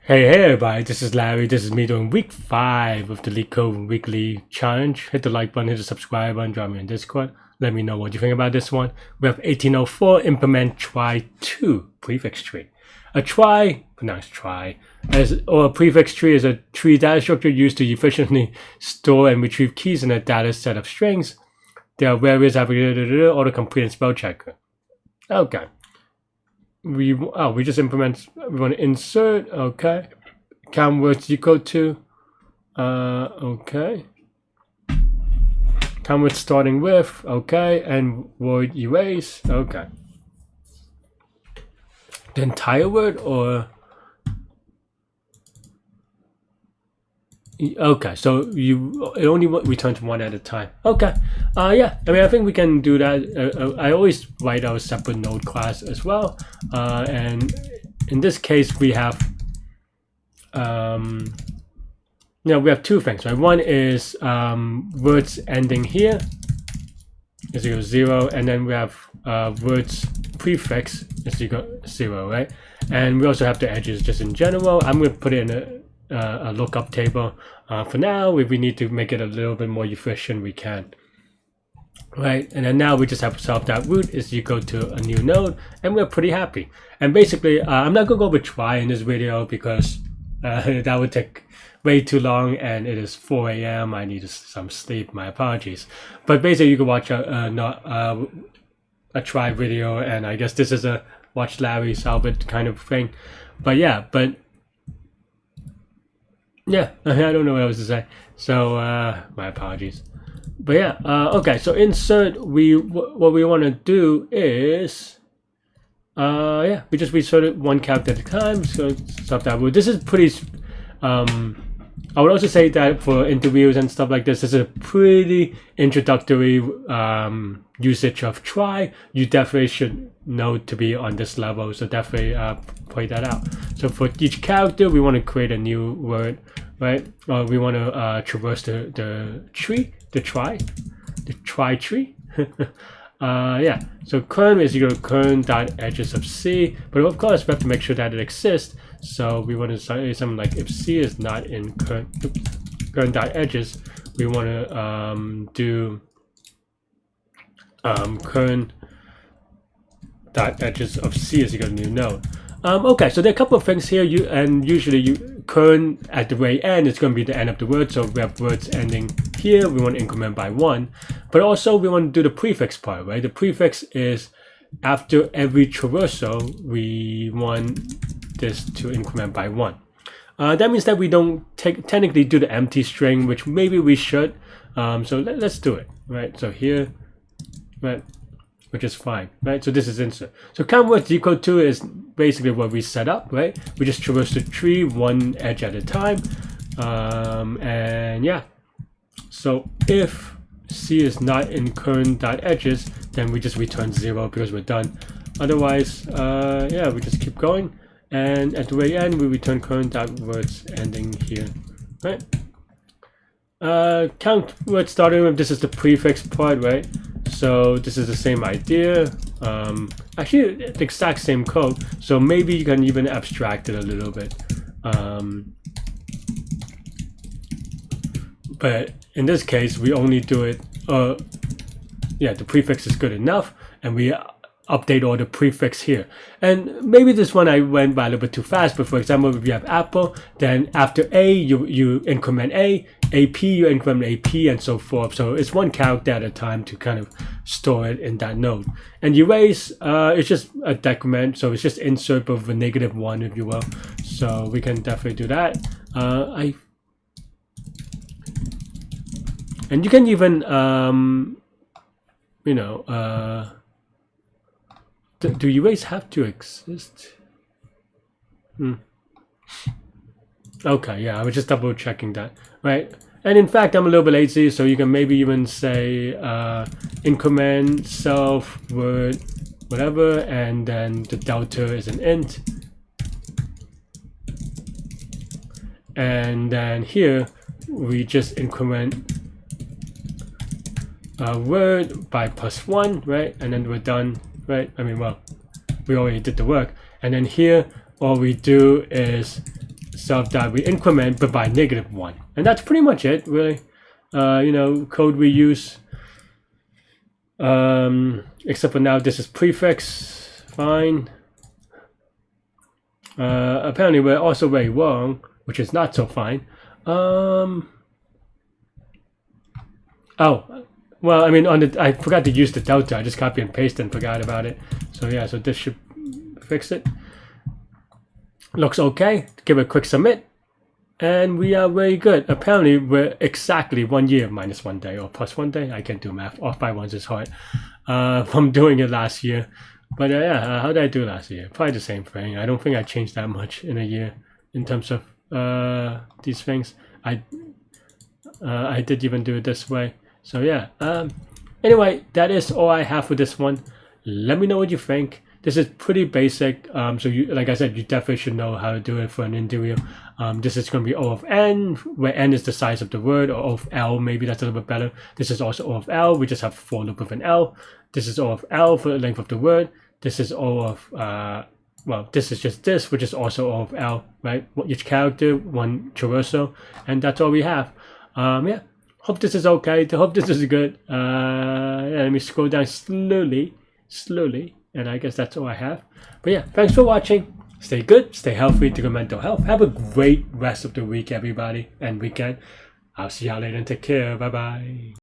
Hey everybody, this is Larry. This is me doing week 5 of the Leetcode weekly challenge. Hit the like button, hit the subscribe button, join me in Discord. Let me know what you think about this one. We have 1804, implement trie 2 prefix tree. A trie, pronounced trie, or a prefix tree is a tree data structure used to efficiently store and retrieve keys in a data set of strings. There are various autocomplete and spell checker. Okay. We just implement. We want to insert. Okay, count words equal to. Okay. Count words starting with. Okay, and word erase. Okay. The entire word or. Okay, so it only returns one at a time. Okay, yeah. I mean, I think we can do that. I always write our separate node class as well, and in this case we have, we have two things, right? One is words ending here is equal to 0, and then we have words prefix is equal to 0, right? And we also have the edges just in general. I'm going to put it in a lookup table. For now, if we need to make it a little bit more efficient, we can. Right, and then now we just have to solve that root is equal to a new node, and we're pretty happy. And basically, I'm not going to go over trie in this video because that would take way too long, and it is 4 a.m. I need some sleep. My apologies. But basically, you can watch a trie video, and I guess this is a watch Larry solve it kind of thing. But yeah, I don't know what else to say. So my apologies. But yeah, okay. So insert. What we want to do is, we just insert it one character at a time. So stuff that would. This is pretty. I would also say that for interviews and stuff like this is a pretty introductory usage of trie. You definitely should know to be on this level. So definitely point that out. So for each character, we want to create a new word, right? We want to traverse the tree, the trie tree. Yeah. So current is equal to current.edges of C, but of course we have to make sure that it exists. So we want to say something like if C is not in current.edges, we want to do current.edges of C is equal to new node. Okay, so there are a couple of things here. Usually current at the very end is going to be the end of the word. So we have words ending here. We want to increment by 1, but also we want to do the prefix part, right? The prefix is after every traversal, we want this to increment by 1. That means that we don't technically do the empty string, which maybe we should. So let's do it, right? So here, right, which is fine, right? So this is insert. So count words equal to is basically what we set up, right? We just traverse the tree one edge at a time, and yeah. So if C is not in current.edges, then we just return 0 because we're done. Otherwise, we just keep going. And at the very end, we return current.words ending here, right? Count words starting with, this is the prefix part, right? So this is the same idea. Actually, the exact same code. So maybe you can even abstract it a little bit. But in this case, we only do it, the prefix is good enough, and we update all the prefix here. And maybe this one I went by a little bit too fast, but for example, if you have apple, then after A, you increment A, AP, you increment AP, and so forth. So it's one character at a time to kind of store it in that node. And erase, it's just a decrement, so it's just insert of a -1, if you will. So we can definitely do that. And you can even, do erase have to exist? Okay, yeah, I was just double checking that, right? And in fact, I'm a little bit lazy, so you can maybe even say increment self word whatever, and then the delta is an int. And then here, we just increment word by +1, right? And then we're done, right? I mean, well, we already did the work. And then here, all we do is itself that we increment but by -1. And that's pretty much it, really. Code we use. Except for now, this is prefix. Fine. Apparently, we're also very wrong, which is not so fine. Oh, well, I mean, I forgot to use the delta. I just copy and paste and forgot about it. So yeah, so this should fix it. Looks okay. Give it a quick submit. And we are very good. Apparently, we're exactly 1 year minus 1 day or plus 1 day. I can't do math. Off by ones is hard. From doing it last year. But yeah, how did I do last year? Probably the same thing. I don't think I changed that much in a year in terms of these things. I did even do it this way. So yeah. Anyway, that is all I have for this one. Let me know what you think. This is pretty basic. So like I said, you definitely should know how to do it for an interview. This is going to be O of N, where N is the size of the word, or O of L, maybe that's a little bit better. This is also O of L. We just have for loop with an L. This is O of L for the length of the word. This is O of, well, this is just this, which is also O of L, right? Each character, one traversal, and that's all we have. Yeah, hope this is okay. Hope this is good. Yeah, let me scroll down slowly, and I guess that's all I have. But yeah, thanks for watching. Stay good, stay healthy, to good mental health. Have a great rest of the week, everybody, and weekend. I'll see y'all later and take care. Bye-bye.